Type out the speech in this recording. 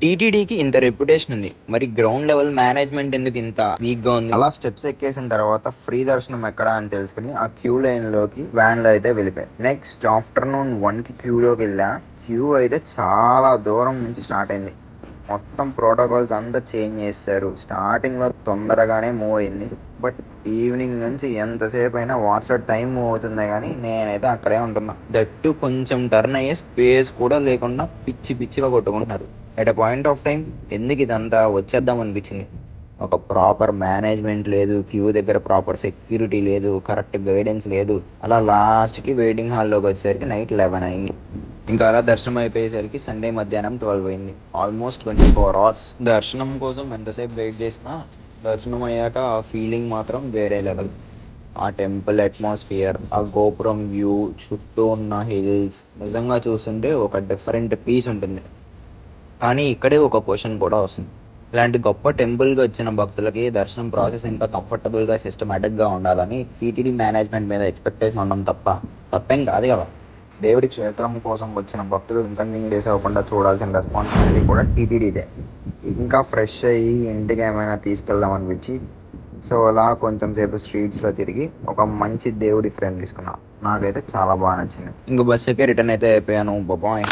టీటీడీకి ఇంత రెప్యుటేషన్ ఉంది, మరి గ్రౌండ్ లెవెల్ మేనేజ్మెంట్ ఎందుకు ఇంత వీక్ గా ఉంది? అలా స్టెప్స్ ఎక్కేసిన తర్వాత ఫ్రీ దర్శనం ఎక్కడ అని తెలుసుకుని ఆ క్యూ లైన్ లోకి వ్యాన్ లో అయితే వెళ్ళిపోయాయి. నెక్స్ట్ ఆఫ్టర్నూన్ 1 కి క్యూ లోకి వెళ్ళా. క్యూ అయితే చాలా దూరం నుంచి స్టార్ట్ అయింది. మొత్తం ప్రోటోకాల్స్ అంతా చేంజ్ చేస్తారు. స్టార్టింగ్ లో తొందరగానే మూవ్ అయింది, బట్ ఈవినింగ్ నుంచి ఎంతసేపు అయినా వాచ్ లో టైం మూవ్ అవుతుంది కానీ నేనైతే అక్కడే ఉంటున్నా. దట్టు కొంచెం టర్న్ అయ్యే స్పేస్ కూడా లేకుండా పిచ్చి పిచ్చిగా కొట్టుకుంటున్నారు. At a point of time ఎందుకు ఇదంతా వచ్చేద్దాం అనిపించింది. ఒక ప్రాపర్ మేనేజ్మెంట్ లేదు, క్యూ దగ్గర ప్రాపర్ సెక్యూరిటీ లేదు, కరెక్ట్ గైడెన్స్ లేదు. అలా లాస్ట్కి వెయిటింగ్ హాల్లోకి వచ్చేసరికి నైట్ 11 అయింది. ఇంకా అలా దర్శనం అయిపోయేసరికి సండే మధ్యాహ్నం 12 అయింది. ఆల్మోస్ట్ 24 అవర్స్ దర్శనం కోసం ఎంతసేపు వెయిట్ చేసినా దర్శనం అయ్యాక ఆ ఫీలింగ్ మాత్రం వేరే లెవెల్. ఆ టెంపుల్ అట్మాస్ఫియర్, ఆ గోపురం వ్యూ, చుట్టూ ఉన్న హిల్స్ నిజంగా చూస్తుంటే ఒక డిఫరెంట్ పీస్ ఉంటుంది. కానీ ఇక్కడే ఒక క్వశ్చన్ కూడా వస్తుంది. ఇలాంటి గొప్ప టెంపుల్కి వచ్చిన భక్తులకి దర్శనం ప్రాసెస్ ఇంకా కంఫర్టబుల్గా సిస్టమేటిక్గా ఉండాలని టీటీడీ మేనేజ్మెంట్ మీద ఎక్స్పెక్టేషన్ ఉండడం తప్పేం కాదు కదా. దేవుడి క్షేత్రం కోసం వచ్చిన భక్తులు ఇన్కన్వీనియన్స్ చేసి అవ్వకుండా చూడాల్సిన రెస్పాన్సిబిలిటీ కూడా టీటీడీదే. ఇంకా ఫ్రెష్ అయ్యి ఇంటికి ఏమైనా తీసుకెళ్దాం అనిపించి సో అలా కొంచెం సేపు స్ట్రీట్స్లో తిరిగి ఒక మంచి దేవుడి ఫ్రేమ్ తీసుకున్నా. నాకైతే చాలా బాగా నచ్చింది. ఇంక బస్ ఎక్కి రిటర్న్ అయితే అయిపోయాను. బాబాయ్.